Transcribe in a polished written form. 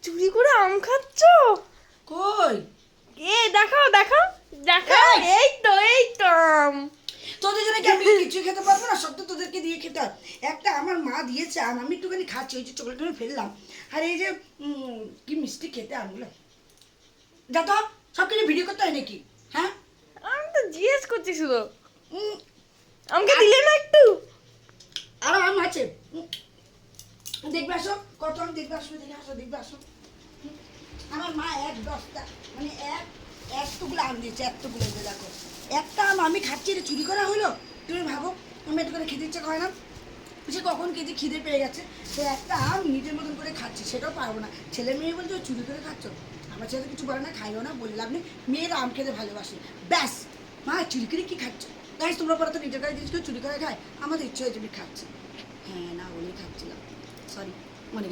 চুরি করে আম খাচ্ছ? কই এ দেখাও দেখাও দেখাও, এই তো আম। তোদের জন্য কি আমি কিছু খেতে পারবো না? সব তো তোদেরকে দিয়ে খেতে হয়। একটা আমার মা দিয়েছে আম, আমি একটুখানি খাচ্ছি, ওই যে চকলেট আমি ফেললাম। আর এই যে কি মিষ্টি খেতে আমগুলো। যা তো, সব কিছু ভিডিও করতে হয় নাকি? হ্যাঁ, আমি তো জিজ্ঞেস করছি শুধু, উম, আমাকে দিলে না একটু? আরো আম আছে। দেখবে আসো, কত আম দেখবে আসো, দেখবে আসো। আমার মা এক দশটা, মানে এতগুলো আম দিয়েছে, এতগুলো এই যে দেখো। একটা আম আমি খাচ্ছি, এটা চুরি করা হলো? তুমি ভাবো, আমি একটু করে খেতে ইচ্ছে করে না। সে কখন কেজি খিদে পেয়ে গেছে, সে একটা আম নিজের মতন করে খাচ্ছে, সেটাও পারবো না। ছেলে মেয়ে বলছে ও চুরি করে খাচ্ছ। আমার ছেলে তো কিছু বলে না, খাইও না, বললাম না। মেয়েরা আম খেতে ভালোবাসে, ব্যাস। মা চুরি করে কি খাচ্ছ? গাইস, তোমরা পরে তো নিজের কাছে জিনিস করে চুরি করে খায়, আমাদের ইচ্ছে হয়েছে আমি খাচ্ছি। হ্যাঁ, না বলেই খাচ্ছিলাম, সরি, মনে কিছু